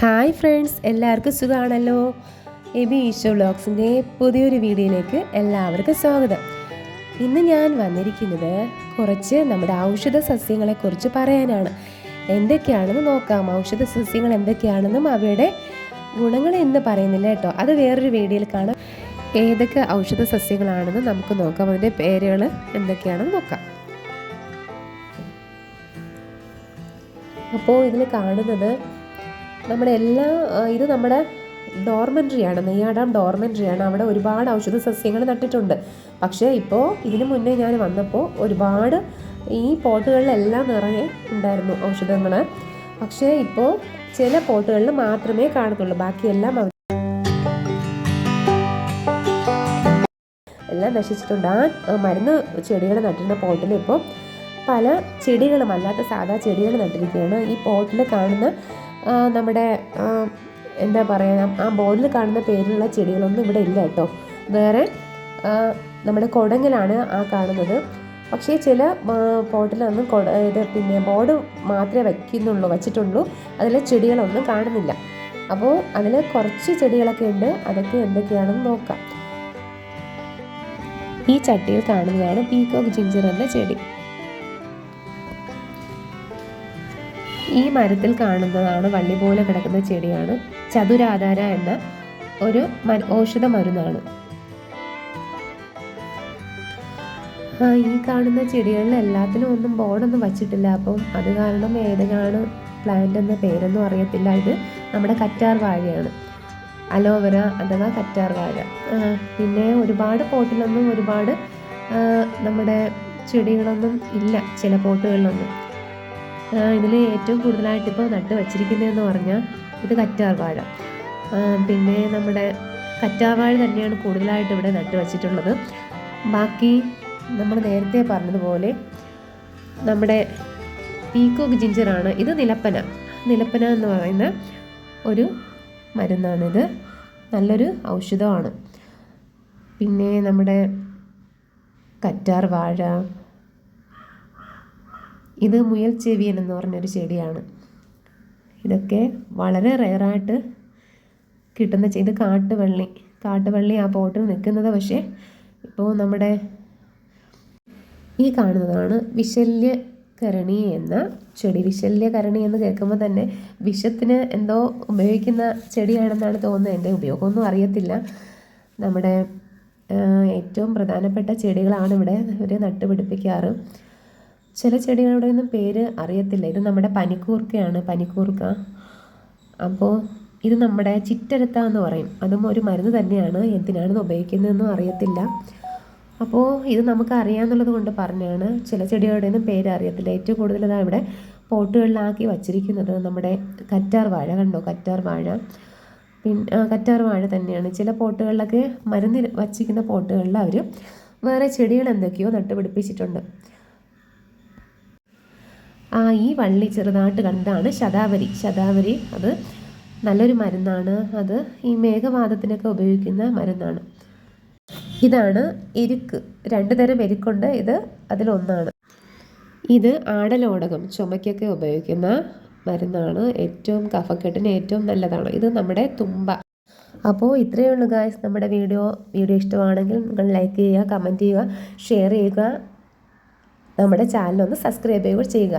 Hi friends, എല്ലാവർക്കും സുഖമാണല്ലോ. AB Isho വ്ളോഗ്സിൻ്റെ പുതിയൊരു വീഡിയോയിലേക്ക് എല്ലാവർക്കും സ്വാഗതം. ഇന്ന് ഞാൻ വന്നിരിക്കുന്നത് കുറച്ച് നമ്മുടെ ഔഷധ സസ്യങ്ങളെക്കുറിച്ച് പറയാനാണ്. എന്തൊക്കെയാണെന്ന് നോക്കാം. ഔഷധ സസ്യങ്ങൾ എന്തൊക്കെയാണെന്നും അവയുടെ ഗുണങ്ങൾ ഇന്ന് പറയുന്നില്ല കേട്ടോ, അത് വേറൊരു വീഡിയോയിൽ കാണാം. ഏതൊക്കെ ഔഷധ സസ്യങ്ങളാണെന്ന് നമുക്ക് നോക്കാം, അതിൻ്റെ പേരുകൾ എന്തൊക്കെയാണെന്ന് നോക്കാം. അപ്പോൾ ഇതിൽ കാണുന്നത് നമ്മുടെ ഇത് നമ്മുടെ ഡോർമെൻട്രിയാണ്, നെയ്യാടാം ഡോർമെൻട്രിയാണ്. അവിടെ ഒരുപാട് ഔഷധ സസ്യങ്ങൾ നട്ടിട്ടുണ്ട്. പക്ഷേ ഇപ്പോൾ ഇതിനു മുന്നേ ഞാൻ വന്നപ്പോൾ ഒരുപാട് ഈ പോട്ടുകളിലെല്ലാം നിറയെ ഉണ്ടായിരുന്നു ഔഷധങ്ങൾ. പക്ഷേ ഇപ്പോൾ ചില പോട്ടുകളിൽ മാത്രമേ കാണത്തുള്ളൂ, ബാക്കിയെല്ലാം എല്ലാം നശിച്ചിട്ടുണ്ട്. ആ മരുന്ന് ചെടികൾ നട്ടിരുന്ന പോട്ടിൽ ഇപ്പോൾ പല ചെടികളും അല്ലാത്ത സാധാ ചെടികൾ നട്ടിരിക്കുകയാണ്. ഈ പോട്ടിൽ കാണുന്ന നമ്മുടെ എന്താ പറയുക, ആ ബോർഡിൽ കാണുന്ന പേരിലുള്ള ചെടികളൊന്നും ഇവിടെ ഇല്ല കേട്ടോ. വേറെ നമ്മുടെ കുടങ്ങിലാണ് ആ കാണുന്നത്. പക്ഷേ ചില പോട്ടിലൊന്നും പിന്നെ ബോർഡ് മാത്രമേ വച്ചിട്ടുള്ളൂ, അതിൽ ചെടികളൊന്നും കാണുന്നില്ല. അപ്പോൾ അതിൽ കുറച്ച് ചെടികളൊക്കെ ഉണ്ട്. അതൊക്കെ എന്തൊക്കെയാണെന്ന് നോക്കാം. ഈ ചട്ടിയിൽ കാണുന്നതാണ് പീകോക്ക് ജിഞ്ചർ എന്ന ചെടി. ഈ മരത്തിൽ കാണുന്നതാണ് വള്ളി പോലെ കിടക്കുന്ന ചെടിയാണ് ചതുരാധാര എന്ന ഒരു ഔഷധ മരുന്നാണ്. ഈ കാണുന്ന ചെടികളിൽ എല്ലാത്തിനും ഒന്നും ബോർഡൊന്നും വച്ചിട്ടില്ല. അപ്പം അത് കാരണം ഏതാണ് പ്ലാന്റ് എന്ന പേരൊന്നും അറിയത്തില്ല. ഇത് നമ്മുടെ കറ്റാർ വാഴയാണ്, അലോവര അഥവാ കറ്റാർ വാഴ. പിന്നെ ഒരുപാട് പോട്ടിലൊന്നും ഒരുപാട് നമ്മുടെ ചെടികളൊന്നും ഇല്ല, ചില പോട്ടുകളിലൊന്നും. ഇതിൽ ഏറ്റവും കൂടുതലായിട്ട് ഇപ്പോൾ നട്ട് വച്ചിരിക്കുന്നതെന്ന് പറഞ്ഞാൽ ഇത് കറ്റാർ വാഴ. പിന്നെ നമ്മുടെ കറ്റാർ വാഴ തന്നെയാണ് കൂടുതലായിട്ട് ഇവിടെ നട്ട് വച്ചിട്ടുള്ളത്. ബാക്കി നമ്മൾ നേരത്തെ പറഞ്ഞതുപോലെ നമ്മുടെ പീകോക്ക് ജിഞ്ചറാണ്. ഇത് നിലപ്പന എന്ന് പറയുന്ന ഒരു മരുന്നാണിത്, നല്ലൊരു ഔഷധമാണ്. പിന്നെ നമ്മുടെ കറ്റാർ വാഴ, ഇത് മുയൽ ചെവിയൻ എന്ന് പറഞ്ഞൊരു ചെടിയാണ്. ഇതൊക്കെ വളരെ റെയറായിട്ട് കിട്ടുന്ന ഇത് കാട്ടുവള്ളി ആ പോട്ടിൽ നിൽക്കുന്നത്. പക്ഷേ ഇപ്പോൾ നമ്മുടെ ഈ കാണുന്നതാണ് വിശല്യകരണി എന്ന ചെടി. വിശല്യകരണി എന്ന് കേൾക്കുമ്പോൾ തന്നെ വിഷത്തിന് എന്തോ ഉപയോഗിക്കുന്ന ചെടിയാണെന്നാണ് തോന്നുന്നത്. എൻ്റെ ഉപയോഗമൊന്നും അറിയത്തില്ല. നമ്മുടെ ഏറ്റവും പ്രധാനപ്പെട്ട ചെടികളാണ് ഇവിടെ ഇവർ നട്ടുപിടിപ്പിക്കാറ്. ചില ചെടികളുടെ ഒന്നും പേര് അറിയത്തില്ല. ഇത് നമ്മുടെ പനിക്കൂർക്ക. അപ്പോൾ ഇത് നമ്മുടെ ചിറ്റരത്ത എന്ന് പറയും. അതും ഒരു മരുന്ന് തന്നെയാണ്. എന്തിനാണെന്ന് ഉപയോഗിക്കുന്നതെന്നും അറിയത്തില്ല. അപ്പോൾ ഇത് നമുക്ക് അറിയാമെന്നുള്ളത് കൊണ്ട് പറഞ്ഞാണ്. ചില ചെടികളുടെ ഒന്നും പേര് അറിയത്തില്ല. ഏറ്റവും കൂടുതൽ ഇതാ ഇവിടെ പോട്ടുകളിലാക്കി വച്ചിരിക്കുന്നത് നമ്മുടെ കറ്റാർ വാഴ. കണ്ടോ, കറ്റാർ വാഴ. പിന്നെ കറ്റാർ വാഴ തന്നെയാണ്. ചില പോട്ടുകളിലൊക്കെ മരുന്ന് വച്ചിരിക്കുന്ന പോട്ടുകളിൽ അവർ വേറെ ചെടികൾ എന്തൊക്കെയോ നട്ടുപിടിപ്പിച്ചിട്ടുണ്ട്. ഈ വള്ളി ചെറുതായിട്ട് കണ്ടാണ് ശതാവരി. അത് നല്ലൊരു മരുന്നാണ്. അത് ഈ മേഘവാതത്തിനൊക്കെ ഉപയോഗിക്കുന്ന മരുന്നാണ്. ഇതാണ് എരുക്ക്. 2 തരം എരുക്കുണ്ട്. ഇത് അതിലൊന്നാണ്. ഇത് ആടലോടകം, ചുമയ്ക്കൊക്കെ ഉപയോഗിക്കുന്ന മരുന്നാണ്. ഏറ്റവും കഫക്കെട്ടിന് ഏറ്റവും നല്ലതാണ്. ഇത് നമ്മുടെ തുമ്പ. അപ്പോൾ ഇത്രയേ ഉള്ളൂ ഗായ്സ്. നമ്മുടെ വീഡിയോ ഇഷ്ടമാണെങ്കിൽ നിങ്ങൾ ലൈക്ക് ചെയ്യുക, കമൻറ്റ് ചെയ്യുക, ഷെയർ ചെയ്യുക. നമ്മുടെ ചാനലൊന്ന് സബ്സ്ക്രൈബ് ചെയ്യുക.